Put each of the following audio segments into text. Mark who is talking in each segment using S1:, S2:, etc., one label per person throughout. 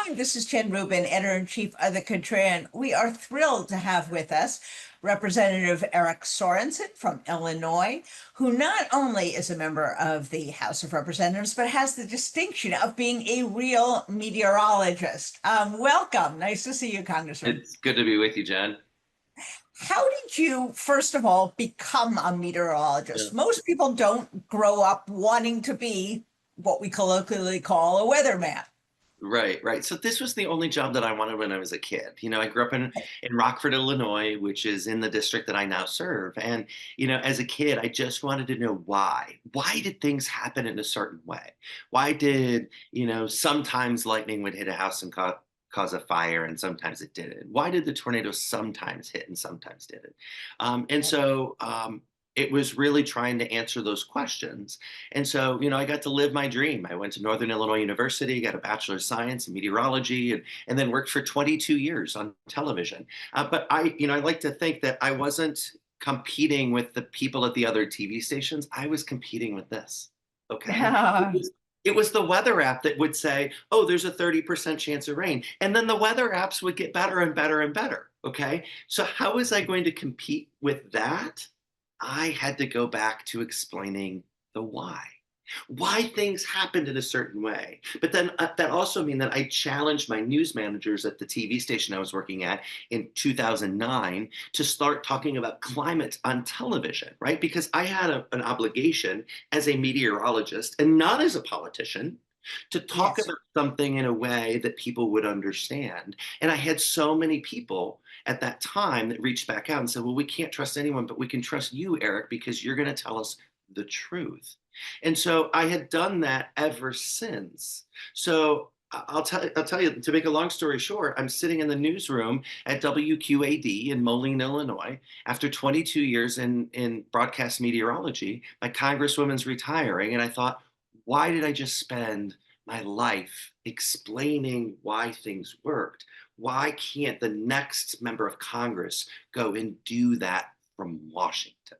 S1: Hi, this is Jen Rubin, Editor-in-Chief of the Katrina. We are thrilled to have with us Representative Eric Sorensen from Illinois, who not only is a member of the House of Representatives, but has the distinction of being a real meteorologist. Welcome. Nice to see you, Congressman.
S2: It's good to be with you, Jen.
S1: How did you, first of all, become a
S2: Yeah.
S1: meteorologist? Most people don't grow up wanting to be what we colloquially call a weatherman.
S2: Right, right. So this was the only job that I wanted when I was a kid. I grew up in Rockford, Illinois, which is in the district that I now serve. And, as a kid, I just wanted to know why. Why did things happen in a certain way? Why did, sometimes lightning would hit a house and cause a fire and sometimes it didn't? Why did the tornado sometimes hit and sometimes didn't? It was really trying to answer those questions. And so, I got to live my dream. I went to Northern Illinois University, got a Bachelor of Science in meteorology, and then worked for 22 years on television. But I like to think that I wasn't competing with the people at the other TV stations. I was competing with this. Okay. It
S1: Yeah.
S2: was, it was the weather app that would say, oh, there's a 30% chance of rain. And then the weather apps would get better and better and better. Okay. So, how was I going to compete with that? I had to go back to explaining the why things happened in a certain way. But then that also means that I challenged my news managers at the TV station I was working at in 2009 to start talking about climate on television, right? Because I had an obligation as a meteorologist and not as a politician to talk
S1: Yes.
S2: about something in a way that people would understand. And I had so many people at that time that reached back out and said, well, we can't trust anyone, but we can trust you, Eric, because you're going to tell us the truth. And so I had done that ever since. So I'll tell you, to make a long story short, I'm sitting in the newsroom at WQAD in Moline, Illinois, after 22 years in broadcast meteorology. My congresswoman's retiring, and I thought, why did I just spend my life explaining why things worked? Why can't the next member of Congress go and do that from Washington?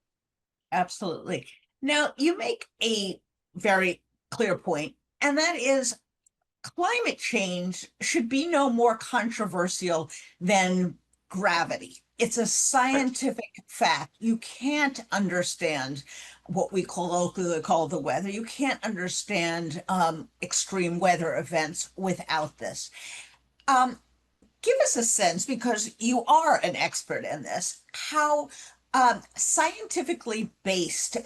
S1: Absolutely. Now, you make a very clear point, and that is climate change should be no more controversial than gravity. It's a
S2: Right.
S1: scientific fact. You can't understand what we colloquially call the weather. You can't understand extreme weather events without this. Um, Give us a sense, because you are an expert in this, how scientifically based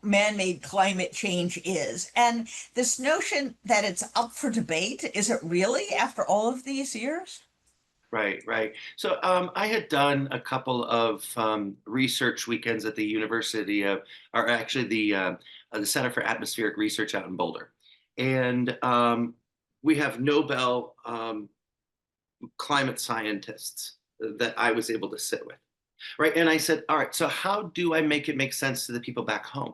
S1: man-made climate change is. And this notion that it's up for debate, is it really after all of these years?
S2: Right, right. So I had done a couple of research weekends at the University of, or actually the Center for Atmospheric Research out in Boulder, and we have Nobel climate scientists that I was able to sit with, right? And I said, all right, so how do I make it make sense to the people back home?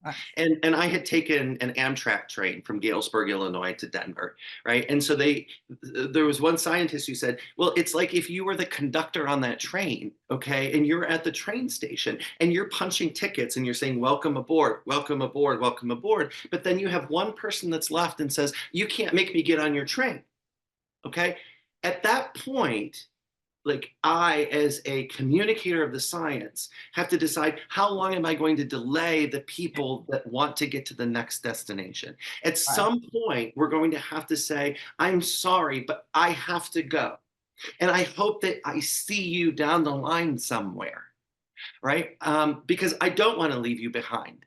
S1: Uh,
S2: And I had taken an Amtrak train from Galesburg, Illinois to Denver, right? And so there was one scientist who said, well, it's like if you were the conductor on that train, okay, and you're at the train station and you're punching tickets and you're saying, welcome aboard, welcome aboard, welcome aboard. But then you have one person that's left and says, you can't make me get on your train, okay? At that point, like I, as a communicator of the science, have to decide how long am I going to delay the people that want to get to the next destination. At
S1: right.
S2: some point, we're going to have to say, I'm sorry, but I have to go. And I hope that I see you down the line somewhere, right? Because I don't want to leave you behind.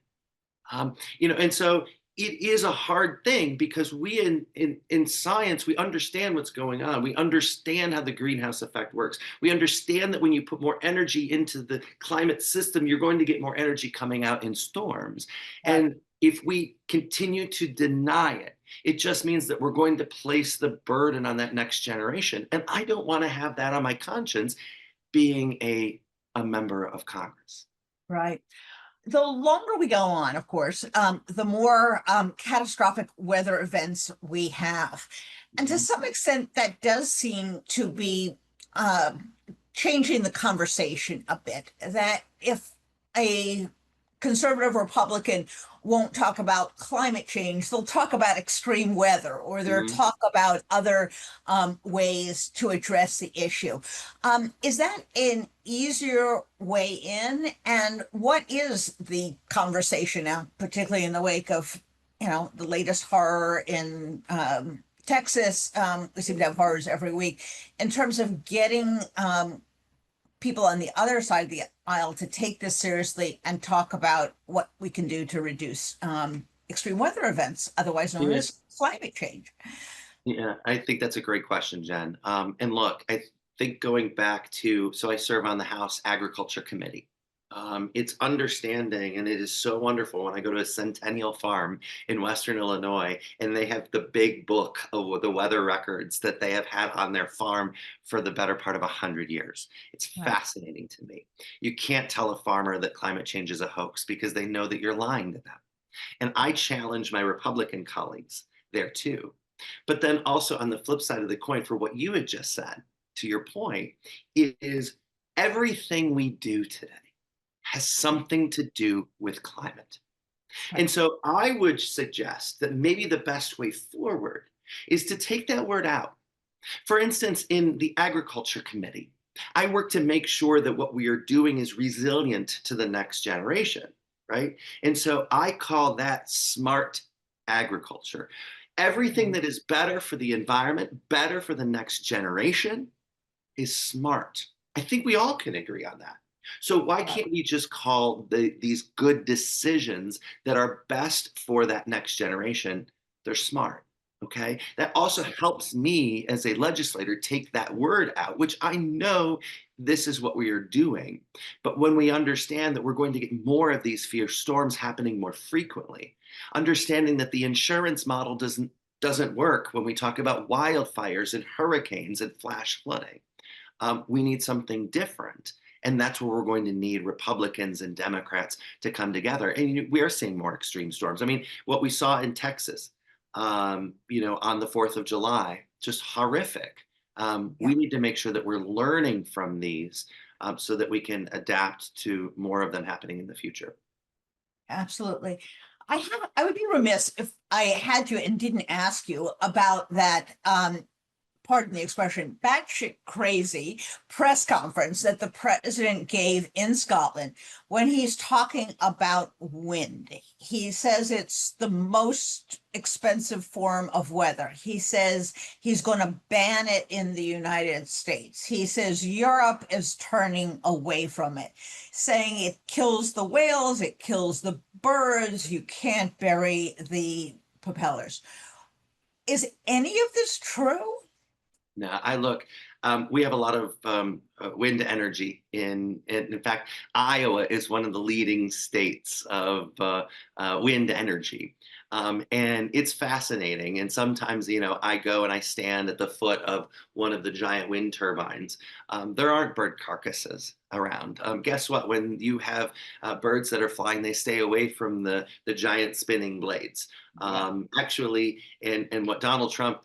S2: And so it is a hard thing because we in science we understand what's going on. We understand how the greenhouse effect works. We understand that when you put more energy into the climate system, you're going to get more energy coming out in storms.
S1: Right.
S2: And if we continue to deny it, it just means that we're going to place the burden on that next generation. And I don't want to have that on my conscience being a member of Congress.
S1: Right. The longer we go on, of course, the more catastrophic weather events we have. And to
S2: Mhm.
S1: some extent, that does seem to be uh, changing the conversation a bit. That if a conservative Republican won't talk about climate change. They'll talk about extreme weather, or they'll
S2: Mhm.
S1: talk about other ways to address the issue. Is that an easier way in? And what is the conversation now, particularly in the wake of, the latest horror in Texas? We seem to have horrors every week in terms of getting people on the other side of the aisle to take this seriously and talk about what we can do to reduce extreme weather events, otherwise known
S2: Yeah.
S1: as climate change.
S2: Yeah, I think that's a great question, Jen. And look, I think going back to, so I serve on the House Agriculture Committee. It's understanding, and it is so wonderful when I go to a Centennial Farm in Western Illinois, and they have the big book of the weather records that they have had on their farm for the better part of 100 years. It's
S1: Right.
S2: fascinating to me. You can't tell a farmer that climate change is a hoax because they know that you're lying to them. And I challenge my Republican colleagues there too. But then also on the flip side of the coin, for what you had just said, to your point, it is everything we do today has something to do with climate.
S1: Right.
S2: And so I would suggest that maybe the best way forward is to take that word out. For instance, in the Agriculture Committee, I work to make sure that what we are doing is resilient to the next generation, right? And so I call that smart agriculture. Everything that is better for the environment, better for the next generation, is smart. I think we all can agree on that. So why
S1: Right.
S2: can't we just call these good decisions that are best for that next generation? They're smart. Okay. That also helps me as a legislator take that word out, which I know this is what we are doing. But when we understand that we're going to get more of these fierce storms happening more frequently, understanding that the insurance model doesn't work when we talk about wildfires and hurricanes and flash flooding. We need something different. And that's where we're going to need Republicans and Democrats to come together. And we are seeing more extreme storms. I mean, what we saw in Texas, on the 4th of July, just horrific.
S1: Yeah,
S2: We need to make sure that we're learning from these so that we can adapt to more of them happening in the future.
S1: absolutely. I would be remiss if I had you and didn't ask you about that pardon the expression, batshit crazy press conference that the president gave in Scotland when he's talking about wind. He says it's the most expensive form of weather. He says he's going to ban it in the United States. He says Europe is turning away from it, saying it kills the whales, it kills the birds, you can't bury the propellers. Is any of this true?
S2: No, I look. We have a lot of wind energy in fact, Iowa is one of the leading states of wind energy, and it's fascinating. And sometimes, I go and I stand at the foot of one of the giant wind turbines. There aren't bird carcasses around. Guess what? When you have birds that are flying, they stay away from the giant spinning blades.
S1: Yeah.
S2: Actually, and what Donald Trump,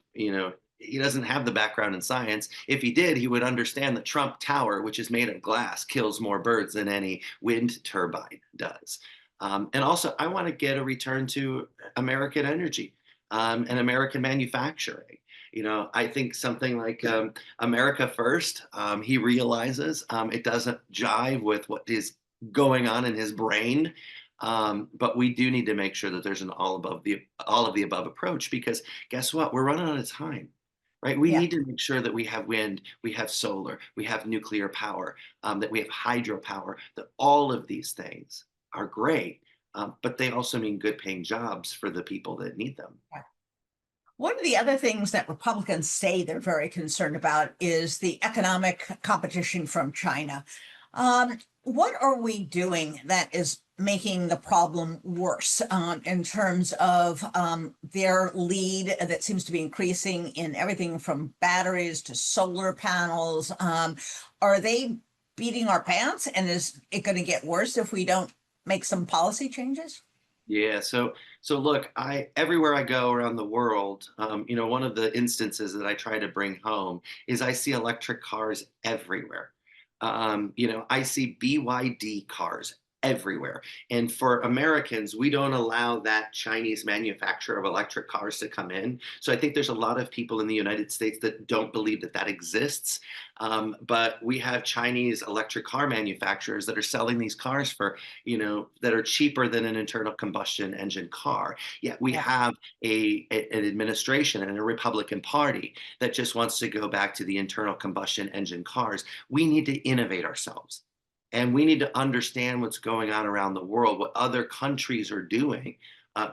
S2: he doesn't have the background in science. If he did, he would understand that Trump Tower, which is made of glass, kills more birds than any wind turbine does. And also, I want to get a return to American energy and American manufacturing. I think something like America First, he realizes it doesn't jive with what is going on in his brain. But we do need to make sure that there's an all of the above approach because guess what? We're running out of time, right? We
S1: Yeah.
S2: need to make sure that we have wind, we have solar, we have nuclear power, that we have hydropower, that all of these things are great, but they also mean good paying jobs for the people that need them.
S1: One of the other things that Republicans say they're very concerned about is the economic competition from China. What are we doing that is making the problem worse in terms of their lead that seems to be increasing in everything from batteries to solar panels? Are they beating our pants? And is it going to get worse if we don't make some policy changes?
S2: Yeah, so look, I everywhere I go around the world, one of the instances that I try to bring home is I see electric cars everywhere. I see BYD cars everywhere. And for Americans, we don't allow that Chinese manufacturer of electric cars to come in. So I think there's a lot of people in the United States that don't believe that that exists. But we have Chinese electric car manufacturers that are selling these cars for, that are cheaper than an internal combustion engine car. Yet we
S1: Yeah.
S2: have an administration and a Republican Party that just wants to go back to the internal combustion engine cars. We need to innovate ourselves. And we need to understand what's going on around the world, what other countries are doing,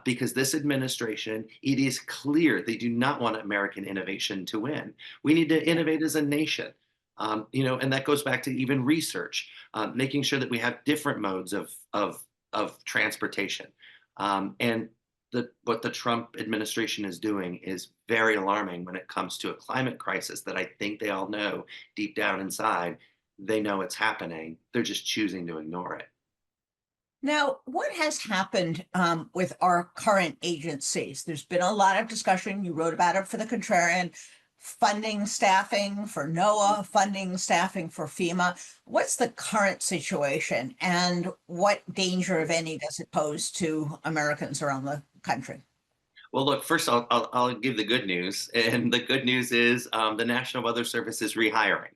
S2: because this administration, it is clear they do not want American innovation to win. We need to innovate as a nation. And that goes back to even research, making sure that we have different modes of transportation. And what the Trump administration is doing is very alarming when it comes to a climate crisis that I think they all know deep down inside. They know it's happening. They're just choosing to ignore it.
S1: Now, what has happened with our current agencies? There's been a lot of discussion. You wrote about it for the Contrarian, funding, staffing for NOAA, funding, staffing for FEMA. What's the current situation, and what danger, if any, does it pose to Americans around the country?
S2: Well, look, first I'll give the good news. And the good news is the National Weather Service is rehiring.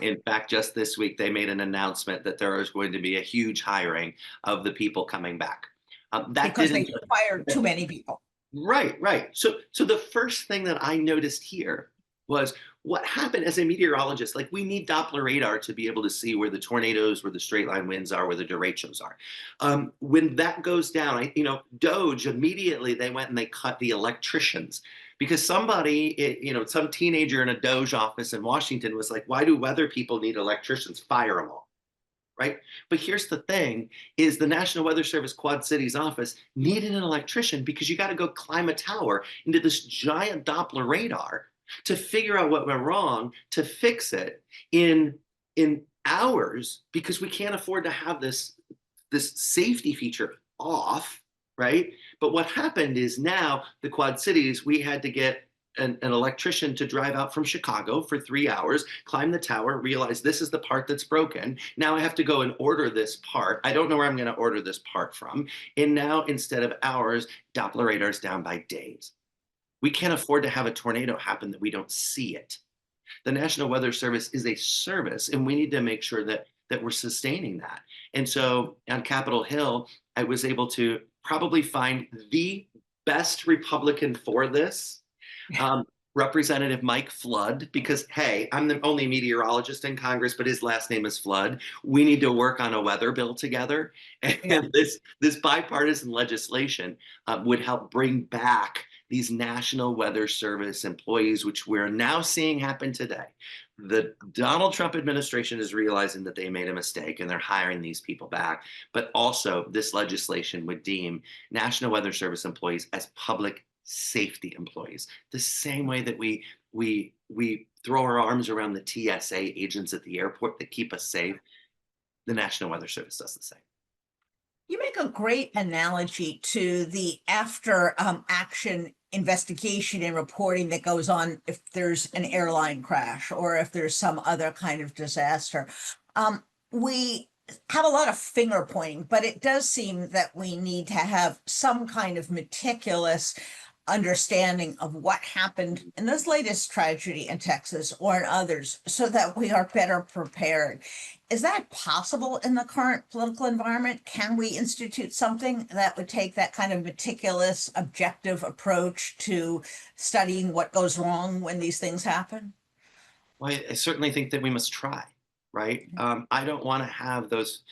S2: In fact, just this week, they made an announcement that there is going to be a huge hiring of the people coming back. That
S1: Because
S2: didn't
S1: they fired too many people.
S2: Right, right. So the first thing that I noticed here was what happened as a meteorologist. Like we need Doppler radar to be able to see where the tornadoes, where the straight line winds are, where the derechos are. When that goes down, Doge immediately they went and they cut the electricians because some teenager in a Doge office in Washington was like, "Why do weather people need electricians? Fire them all." Right? But here's the thing is the National Weather Service Quad Cities office needed an electrician because you got to go climb a tower into this giant Doppler radar to figure out what went wrong, to fix it in hours because we can't afford to have this safety feature off, right? But what happened is now the Quad Cities, we had to get an electrician to drive out from Chicago for 3 hours, climb the tower, realize this is the part that's broken. Now I have to go and order this part. I don't know where I'm going to order this part from. And now instead of hours, Doppler radar is down by days. We can't afford to have a tornado happen that we don't see it. The National Weather Service is a service, and we need to make sure that we're sustaining that. And so on Capitol Hill, I was able to probably find the best Republican for this, Representative Mike Flood, because hey, I'm the only meteorologist in Congress, but his last name is Flood. We need to work on a weather bill together, and
S1: Yeah.
S2: this bipartisan legislation would help bring back these National Weather Service employees, which we're now seeing happen today. The Donald Trump administration is realizing that they made a mistake and they're hiring these people back. But also, this legislation would deem National Weather Service employees as public safety employees, the same way that we throw our arms around the TSA agents at the airport that keep us safe. The National Weather Service does the same.
S1: You make a great analogy to the after action investigation and reporting that goes on if there's an airline crash or if there's some other kind of disaster. We have a lot of finger pointing, but it does seem that we need to have some kind of meticulous understanding of what happened in this latest tragedy in Texas or in others so that we are better prepared. Is that possible in the current political environment? Can we institute something that would take that kind of meticulous, objective approach to studying what goes wrong when these things happen?
S2: Well, I certainly think that we must try, right? I don't want to have those.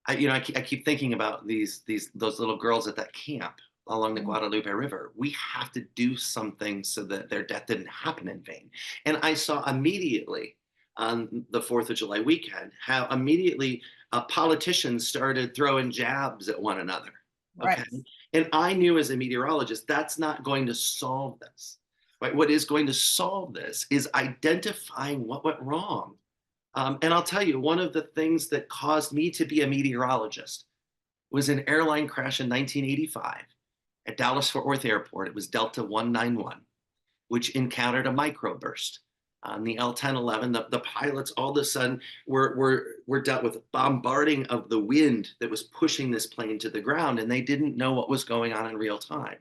S2: I keep thinking about those little girls at that camp along the Guadalupe River. We have to do something so that their death didn't happen in vain. And I saw immediately on the 4th of July weekend how immediately politicians started throwing jabs at one another.
S1: Right.
S2: Okay. And I knew as a meteorologist, that's not going to solve this. Right? What is going to solve this is identifying what went wrong. And I'll tell you, one of the things that caused me to be a meteorologist was an airline crash in 1985 at Dallas Fort Worth Airport. It was Delta 191, which encountered a microburst. On the L-10-11, the pilots all of a sudden were dealt with bombarding of the wind that was pushing this plane to the ground, and they didn't know what was going on in real time.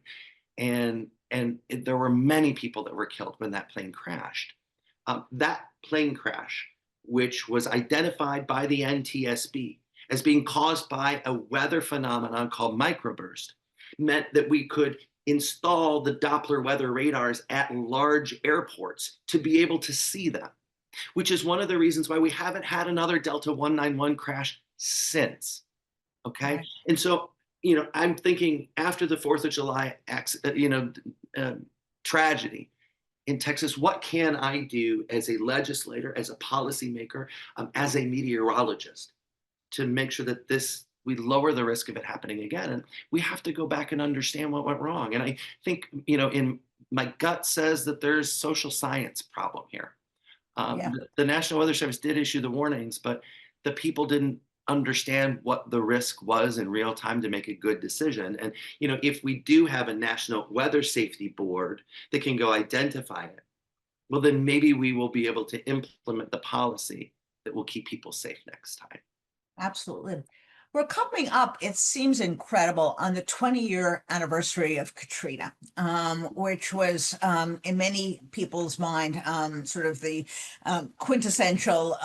S2: There were many people that were killed when that plane crashed. That plane crash, which was identified by the NTSB as being caused by a weather phenomenon called microburst, meant that we could install the Doppler weather radars at large airports to be able to see them, which is one of the reasons why we haven't had another Delta 191 crash since. Okay.
S1: Right.
S2: And so, I'm thinking after the 4th of July, tragedy in Texas, what can I do as a legislator, as a policymaker, as a meteorologist to make sure that we lower the risk of it happening again? And we have to go back and understand what went wrong. And I think, in my gut says that there's social science problem here.
S1: Yeah,
S2: The National Weather Service did issue the warnings, but the people didn't understand what the risk was in real time to make a good decision. And, if we do have a National Weather Safety Board that can go identify it, well, then maybe we will be able to implement the policy that will keep people safe next time.
S1: absolutely. We're coming up, it seems incredible, on the 20-year anniversary of Katrina, which was, in many people's mind, sort of the quintessential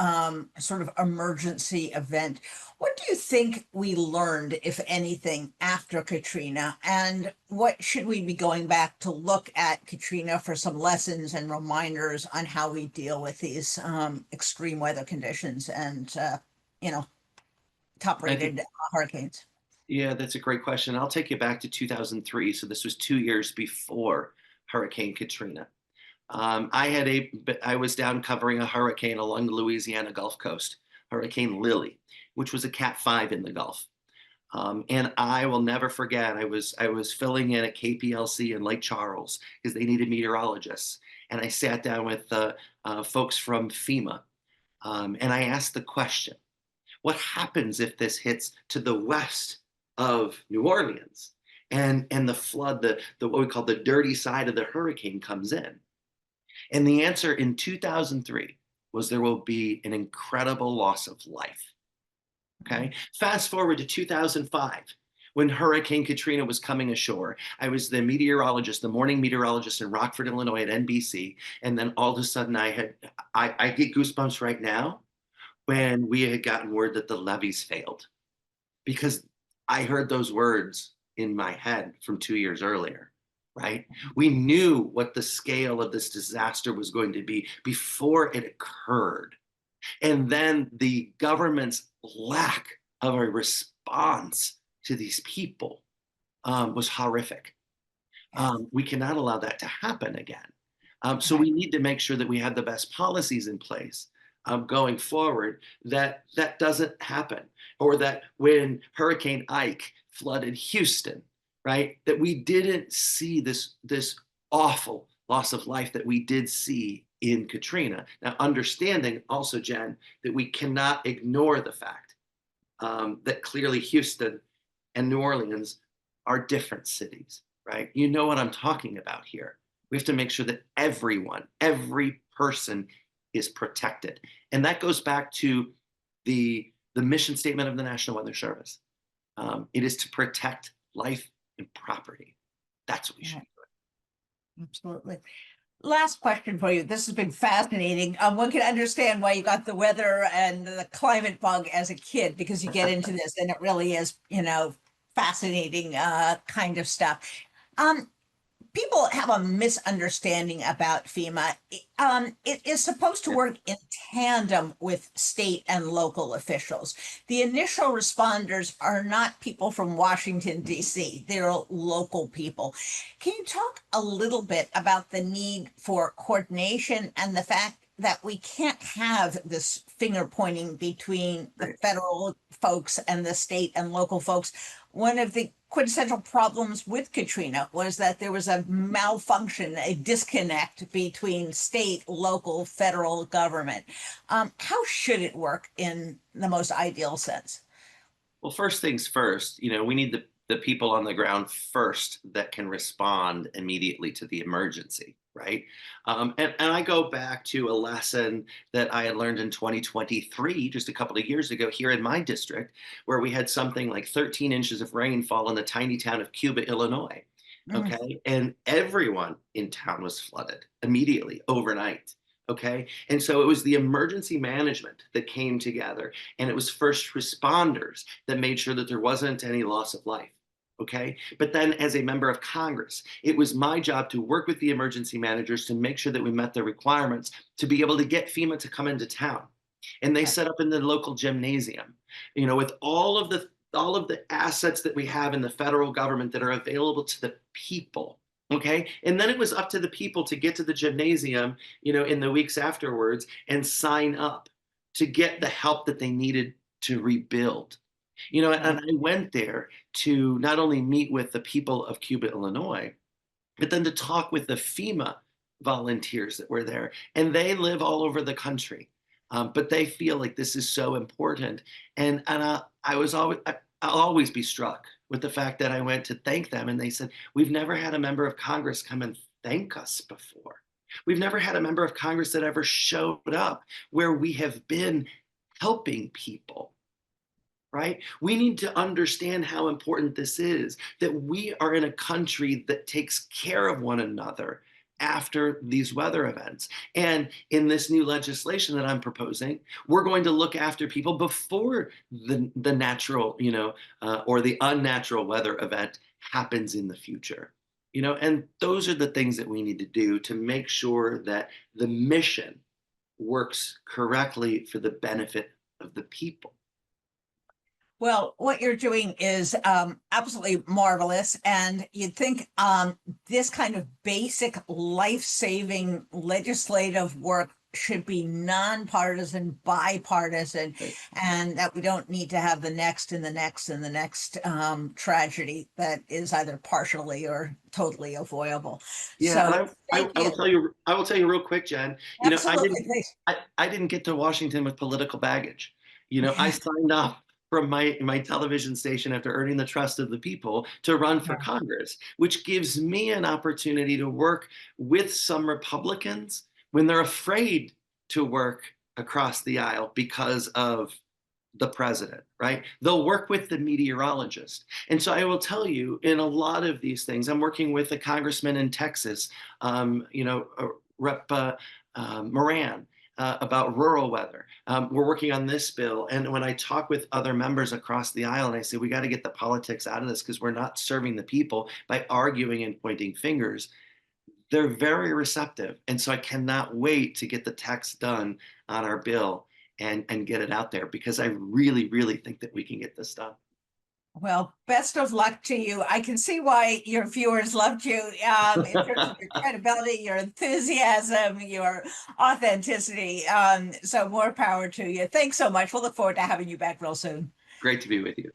S1: sort of emergency event. What do you think we learned, if anything, after Katrina? And what should we be going back to look at Katrina for some lessons and reminders on how we deal with these extreme weather conditions and, you know, top
S2: I think,
S1: rated hurricanes?
S2: yeah, that's a great question. I'll take you back to 2003. So this was 2 years before Hurricane Katrina. I was down covering a hurricane along the Louisiana Gulf Coast, Hurricane Lily, which was a Cat 5 in the Gulf. And I will never forget, I was filling in at KPLC in Lake Charles because they needed meteorologists. And I sat down with folks from FEMA, and I asked the question, what happens if this hits to the west of New Orleans and the flood, the what we call the dirty side of the hurricane comes in? And the answer in 2003 was there will be an incredible loss of life. Okay. Fast forward to 2005, when Hurricane Katrina was coming ashore. I was the meteorologist, the morning meteorologist in Rockford, Illinois at NBC. And then all of a sudden I get goosebumps right now when we had gotten word that the levees failed, because I heard those words in my head from 2 years earlier, right? We knew what the scale of this disaster was going to be before it occurred. And then the government's lack of a response to these people was horrific. We cannot allow that to happen again. So
S1: Right.
S2: we need to make sure that we have the best policies in place going forward, that that doesn't happen, or that when Hurricane Ike flooded Houston, right, that we didn't see this awful loss of life that we did see in Katrina. Now, understanding also, Jen, that we cannot ignore the fact that clearly Houston and New Orleans are different cities, right? You know what I'm talking about here. We have to make sure that everyone, every person is protected. And that goes back to the mission statement of the National Weather Service. It is to protect life and property. That's what we should
S1: Right.
S2: do.
S1: Absolutely. Last question for you. This has been fascinating. One can understand why you got the weather and the climate bug as a kid, because you get into this and it really is, fascinating kind of stuff. Um, People have a misunderstanding about FEMA. It is supposed to
S2: Yeah,
S1: work in tandem with state and local officials. The initial responders are not people from Washington, D.C., they're local people. Can you talk a little bit about the need for coordination and the fact that we can't have this finger pointing between the
S2: right.
S1: federal folks and the state and local folks? One of the quintessential problems with Katrina was that there was a malfunction, a disconnect between state, local, federal government. How should it work in the most ideal sense?
S2: Well, first things first, we need the people on the ground first that can respond immediately to the emergency, right? And I go back to a lesson that I had learned in 2023, just a couple of years ago here in my district, where we had something like 13 inches of rainfall in the tiny town of Cuba, Illinois.
S1: Mm.
S2: Okay. And everyone in town was flooded immediately overnight. Okay. And so it was the emergency management that came together, and it was first responders that made sure that there wasn't any loss of life. Okay. But then, as a member of Congress, it was my job to work with the emergency managers to make sure that we met the requirements to be able to get FEMA to come into town. And they
S1: Right.
S2: set up in the local gymnasium, with all of the assets that we have in the federal government that are available to the people. Okay. And then it was up to the people to get to the gymnasium, in the weeks afterwards and sign up to get the help that they needed to rebuild. And
S1: Right.
S2: I went there to not only meet with the people of Cuba, Illinois, but then to talk with the FEMA volunteers that were there. And they live all over the country. But they feel like this is so important. I'll always be struck with the fact that I went to thank them, and they said, "We've never had a member of Congress come and thank us before. We've never had a member of Congress that ever showed up where we have been helping people." Right? We need to understand how important this is, that we are in a country that takes care of one another after these weather events. And in this new legislation that I'm proposing, we're going to look after people before the natural, or the unnatural weather event happens in the future. And those are the things that we need to do to make sure that the mission works correctly for the benefit of the people.
S1: Well, what you're doing is absolutely marvelous. And you'd think this kind of basic life-saving legislative work should be nonpartisan, bipartisan,
S2: Right?
S1: and that we don't need to have the next and the next and the next tragedy that is either partially or totally avoidable.
S2: Yeah, and
S1: So thank
S2: I will
S1: you.
S2: tell you real quick, Jen.
S1: Absolutely. Please.
S2: I didn't get to Washington with political baggage. I signed up from my television station after earning the trust of the people to run for Congress, which gives me an opportunity to work with some Republicans when they're afraid to work across the aisle because of the president, right? They'll work with the meteorologist. And so I will tell you, in a lot of these things, I'm working with a congressman in Texas, Rep. Moran, about rural weather. We're working on this bill. And when I talk with other members across the aisle and I say, we got to get the politics out of this because we're not serving the people by arguing and pointing fingers, they're very receptive. And so I cannot wait to get the text done on our bill and get it out there, because I really, really think that we can get this done.
S1: Well, best of luck to you. I can see why your viewers loved you in terms of your credibility, your enthusiasm, your authenticity. So more power to you. Thanks so much. We'll look forward to having you back real soon.
S2: Great to be with you.